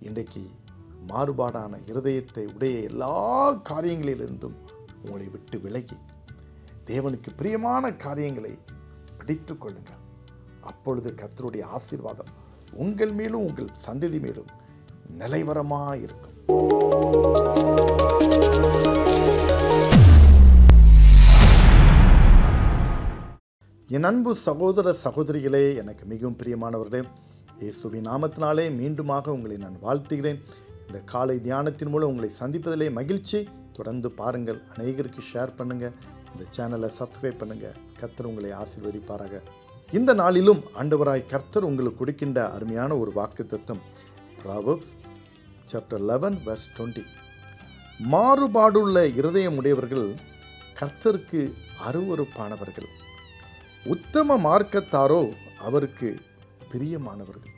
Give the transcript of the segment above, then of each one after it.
இன்றைக்கு மாறுபாடான இருதயத்தை உடைய எல்லா காரியங்களிலிருந்தும் உங்களை விட்டு விலகி தேவனுக்கு பிரியமான காரியங்களை பிடித்துக் கொள்ளுங்கள். அப்பொழுது கர்த்தருடைய ஆசீர்வாதம் உங்கள் மேலும் உங்கள் சந்ததி மேலும் நிலைவரமாக இருக்கும். என் அன்பு சகோதர சகோதரிகளே, எனக்கு மிகவும் பிரியமானவர்களே, இயேசுவின் நாமத்தினாலே மீண்டுமாக உங்களை நான் வாழ்த்துகிறேன். இந்த காலை தியானத்தின் மூலம் உங்களை சந்திப்பதிலே மகிழ்ச்சி. தொடர்ந்து பாருங்கள், அநேகருக்கு ஷேர் பண்ணுங்கள், இந்த சேனலை சப்ஸ்கிரைப் பண்ணுங்கள். கர்த்தர் உங்களை ஆசீர்வதிப்பாராக. இந்த நாளிலும் ஆண்டவராய் கர்த்தர் உங்களுக்கு கொடுக்கின்ற அருமையான ஒரு வாக்குத்தத்தம் ப்ராவர்ப்ஸ் சாப்டர் 11 verse 20. மாறுபாடுள்ள இருதயம் உடையவர்கள் கர்த்தருக்கு அருவருப்பானவர்கள், உத்தம மார்க்கத்தாரோ அவருக்கு பிரியமானவர்கள்.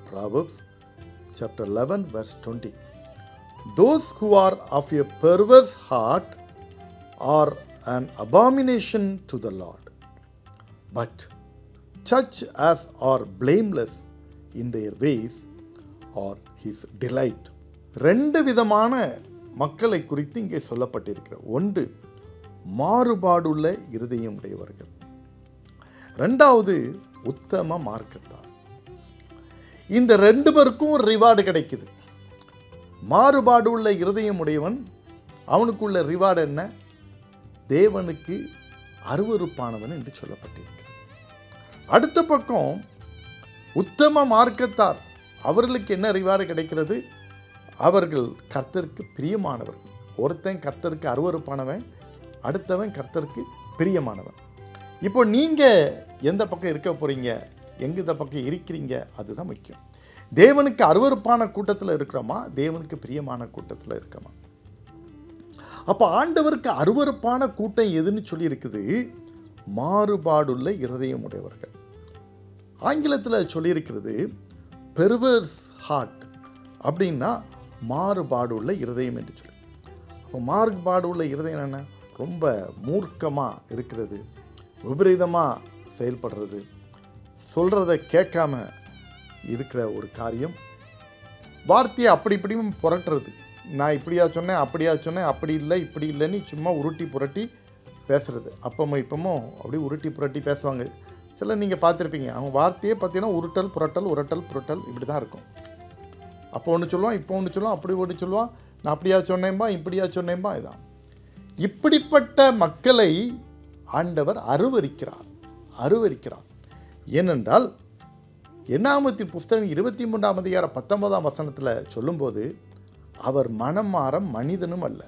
Proverbs chapter 11 verse 20. Those who are of a perverse heart are an abomination to the Lord, but such as are blameless in their ways are his delight. ரெண்டு விதமான மக்களை குறித்து இங்கே சொல்லப்பட்டிருக்கிற ஒன்று மாறுபாடுள்ள இருதயம் உடையவர்கள், ரெண்டாவது உத்தம மார்க்கத்தார். இந்த ரெண்டு பேருக்கும் ஒரு ரிவார்டு கிடைக்குது. மாறுபாடு உள்ள இருதயம் உடையவன், அவனுக்குள்ள ரிவார்டு என்ன? தேவனுக்கு அருவருப்பானவன் என்று சொல்லப்பட்டிருக்கிறது. அடுத்த பக்கம் உத்தம மார்க்கத்தார், அவர்களுக்கு என்ன ரிவார்டு கிடைக்கிறது? அவர்கள் கர்த்தருக்கு பிரியமானவர்கள். ஒருத்தன் கர்த்தருக்கு அருவருப்பானவன், அடுத்தவன் கர்த்தருக்கு பிரியமானவன். இப்போ நீங்கள் எந்த பக்கம் இருக்க போகிறீங்க, எந்த பக்கம் இருக்கிறீங்க, அதுதான் முக்கியம். தேவனுக்கு அருவருப்பான கூட்டத்தில் இருக்கிறோமா, தேவனுக்கு பிரியமான கூட்டத்தில் இருக்கோமா? அப்போ ஆண்டவருக்கு அருவருப்பான கூட்டம் எதுன்னு சொல்லி இருக்குது? மாறுபாடுள்ள இருதயம் உடையவர்கள். ஆங்கிலத்தில் சொல்லியிருக்கிறது பெர்வர்ஸ் ஹார்ட் அப்படின்னா மாறுபாடுள்ள இருதயம் என்று சொல்லி. அப்போ மாறுபாடுள்ள இருதயம் என்ன? ரொம்ப மூர்க்கமாக இருக்கிறது, விபரீதமாக செயல்படுறது, சொல்கிறத கேட்காம இருக்கிற ஒரு காரியம், வார்த்தையை அப்படி இப்படியும் புரட்டுறது. நான் இப்படியா சொன்னேன், அப்படியா சொன்னேன், அப்படி இல்லை இப்படி இல்லைன்னு சும்மா உருட்டி புரட்டி பேசுகிறது. அப்பமோ இப்பமோ அப்படி உருட்டி புரட்டி பேசுவாங்க. சில நீங்கள் பார்த்துருப்பீங்க, அவங்க வார்த்தையே பார்த்தீங்கன்னா உருட்டல் புரட்டல் உரட்டல் புரட்டல் இப்படி தான் இருக்கும். அப்போ ஒன்று சொல்லுவான், இப்போ ஒன்று சொல்லுவான், அப்படி ஒன்று சொல்லுவான், நான் அப்படியா சொன்னேன்பா இப்படியா சொன்னேன்பா. இதான் இப்படிப்பட்ட மக்களை ஆண்டவர் அருவருக்கிறார். ஏனென்றால் எண்ணாகமத்தின் புஸ்தகம் 23ஆம் அதிகாரம் 19ஆம் வசனத்தில் சொல்லும்போது, அவர் மனம் மாற மனிதனும் அல்ல,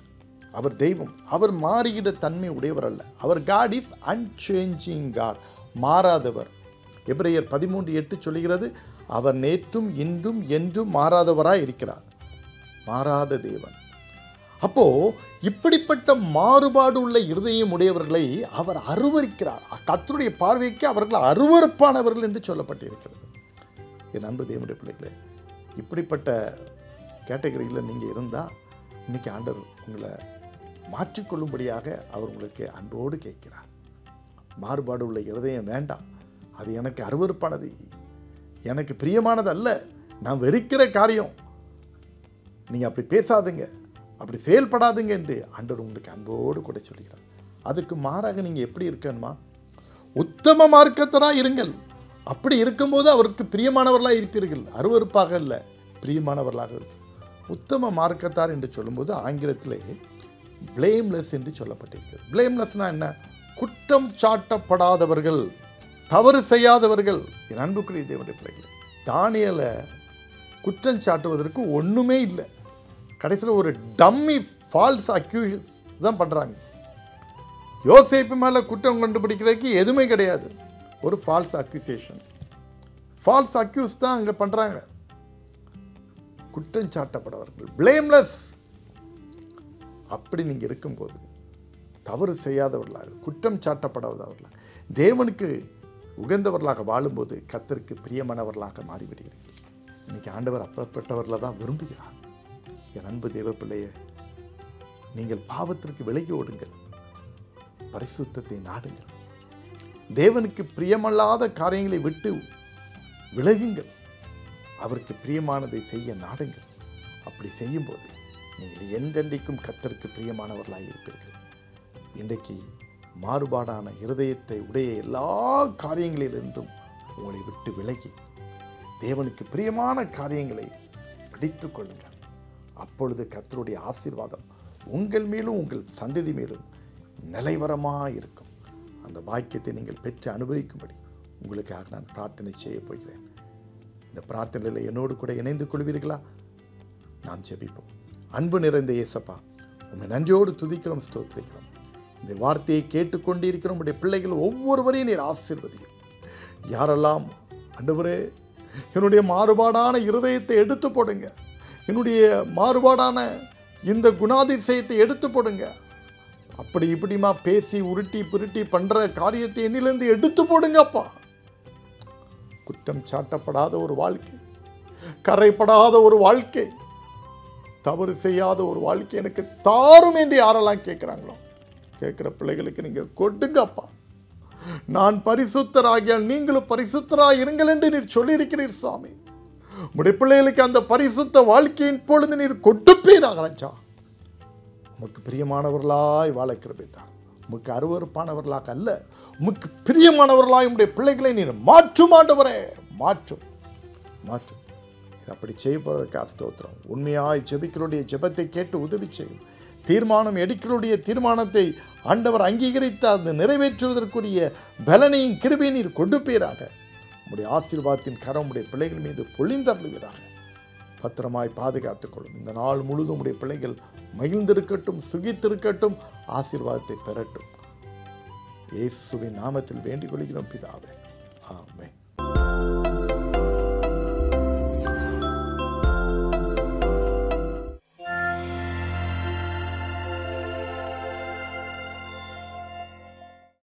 அவர் தெய்வம், அவர் மாறுகிற தன்மை உடையவர் அல்ல, அவர் காட் இஸ் அன்சேஞ்சிங் காட், மாறாதவர். எபிரேயர் 13:8 சொல்லுகிறது, அவர் நேற்றும் இன்றும் என்றும் மாறாதவராய் இருக்கிறார், மாறாத தேவன். அப்போ இப்படிப்பட்ட மாறுபாடு உள்ள இருதயம் உடையவர்களை அவர் அருவருக்கிறார். கர்த்தருடைய பார்வைக்கு அவர்கள் அருவருப்பானவர்கள் என்று சொல்லப்பட்டிருக்கிறது. என் அன்பு தேவனுடைய பிள்ளைகளே, இப்படிப்பட்ட கேட்டகரியில் நீங்கள் இருந்தால் இன்னைக்கு ஆண்டவர் உங்களை மாற்றிக்கொள்ளும்படியாக அவர் உங்களுக்கு அன்போடு கேட்கிறார். மாறுபாடு உள்ள இருதயம் வேண்டாம், அது எனக்கு அருவருப்பானது, எனக்கு பிரியமானது அல்ல, நான் வெறுக்கிற காரியம், நீங்கள் அப்படி பேசாதுங்க, அப்படி செயல்படாதுங்க என்று ஆண்டவர் உங்களுக்கு அன்போடு கூட சொல்கிறார். அதுக்கு மாறாக நீங்கள் எப்படி இருக்கணுமா? உத்தம மார்க்கத்தராக இருங்கள். அப்படி இருக்கும்போது அவருக்கு பிரியமானவர்களாக இருப்பீர்கள், அருவருப்பாக இல்லை, பிரியமானவர்களாக. உத்தம மார்க்கத்தார் என்று சொல்லும்போது ஆங்கிலத்திலே பிளேம்லெஸ் என்று சொல்லப்பட்டிருக்கிறது. பிளேம்லெஸ்னா என்ன? குற்றம் சாட்டப்படாதவர்கள், தவறு செய்யாதவர்கள். என் அன்புக்குரிய தேவனுடைய பிள்ளைகள், தானியேலை குற்றம் சாட்டுவதற்கு ஒன்றுமே இல்லை. கடைசியில் ஒரு டம்மி ஃபால்ஸ் அக்யூஸ் தான் பண்ணுறாங்க. யோசேப்பு மேலே குற்றம் கண்டுபிடிக்கிறதுக்கு எதுவுமே கிடையாது, ஒரு ஃபால்ஸ் அக்யூசேஷன், ஃபால்ஸ் அக்யூஸ் தான் அங்கே பண்ணுறாங்க. குற்றம் சாட்டப்படாதவர்கள், பிளேம்லெஸ். அப்படி நீங்கள் இருக்கும்போது தவறு செய்யாதவர்களாக, குற்றம் சாட்டப்படாதவர்களாக, தேவனுக்கு உகந்தவர்களாக வாழும்போது கர்த்தருக்கு பிரியமானவர்களாக மாறிவிடுகிறீர்கள். இன்னைக்கு ஆண்டவர் அப்பப்பட்டவர்களை தான் விரும்புகிறார். என் அன்பு தேவ பிள்ளையே, நீங்கள் பாவத்திற்கு விலகி ஓடுங்கள், பரிசுத்தத்தை நாடுங்கள், தேவனுக்கு பிரியமல்லாத காரியங்களை விட்டு விலகுங்கள். அவருக்கு பிரியமானதை செய்ய நாடுங்கள். அப்படி செய்யும்போது நீங்கள் என்றென்றைக்கும் கர்த்தருக்கு பிரியமானவர்களாக இருப்பீர்கள். இன்றைக்கு மாறுபாடான இருதயத்தை உடைய எல்லா காரியங்களிலிருந்தும் உங்களை விட்டு விலகி தேவனுக்கு பிரியமான காரியங்களை பிடித்து கொள்ளுங்கள். அப்பொழுது கர்த்தருடைய ஆசீர்வாதம் உங்கள் மேலும் உங்கள் சந்ததி மேலும் நிலைவரமாக இருக்கும். அந்த பாக்கியத்தை நீங்கள் பெற்று அனுபவிக்கும்படி உங்களுக்காக நான் பிரார்த்தனை செய்ய போகிறேன். இந்த பிரார்த்தனையில் என்னோடு கூட இணைந்து கொள்வீர்களா? நாம் ஜெபிப்போம். அன்பு நிறைந்த இயேசப்பா, உம்மை நன்றியோடு துதிக்கிறோம், ஸ்தோத்திரிக்கிறோம். இந்த வார்த்தையை கேட்டுக்கொண்டிருக்கிற உங்களுடைய பிள்ளைகள் ஒவ்வொருவரையும் நீர் ஆசீர்வதியும். யாரெல்லாம் ஆண்டவரே என்னுடைய மாறுபாடான இருதயத்தை எடுத்து போடுங்க, என்னுடைய மாறுபாடான இந்த குணாதிசயத்தை எடுத்து போடுங்க, அப்படி இப்படிமா பேசி உருட்டி புருட்டி பண்ற காரியத்தை என்னிலிருந்து எடுத்து போடுங்கப்பா. குற்றம் சாட்டப்படாத ஒரு வாழ்க்கை, கரைப்படாத ஒரு வாழ்க்கை, தவறு செய்யாத ஒரு வாழ்க்கை எனக்கு தாரும் என்று யாரெல்லாம் கேட்கிறாங்களோ கேட்கிற பிள்ளைகளுக்கு நீங்க கொடுங்கப்பா. நான் பரிசுத்தராகியால் நீங்களும் பரிசுத்தராக இருங்கள் என்று நீர் சொல்லியிருக்கிறீர் சாமி. உடைய பிள்ளைகளுக்கு அந்த பரிசுத்த வாழ்க்கையின் பொழுது நீர் கொடுப்பீராக ராஜா. உமக்கு பிரியமானவர்களாய் வாழ கிருபை தாரும். உமக்கு அருவருப்பானவர்களாக அல்ல, உமக்கு பிரியமானவர்களாய் உடைய பிள்ளைகளை நீர் மாற்றும் ஆண்டவரே, மாற்றும் மாற்றும். அப்படி செய்வதற்காக ஸ்தோத்திரம். உண்மையாய் ஜெபிக்கிறோடைய ஜெபத்தை கேட்டு உதவி செய்யும். தீர்மானம் எடுக்கிறோடைய தீர்மானத்தை ஆண்டவர் அங்கீகரித்து அதை நிறைவேற்றுவதற்குரிய பலனையும் கிருபையை நீர் கொடுப்பீராக. உடைய ஆசீர்வாதத்தின் கரம் உடைய பிள்ளைகள் மீது பொழிந்தருளுவீராக. பத்திரமாய் பாதுகாத்துக் கொள்ளும். இந்த நாள் முழுதும் உடைய பிள்ளைகள் மகிழ்ந்திருக்கட்டும், சுகித்திருக்கட்டும், ஆசீர்வாதத்தை பெறட்டும். இயேசுவின் நாமத்தில் வேண்டிக் கொள்கிறோம் பிதாவே.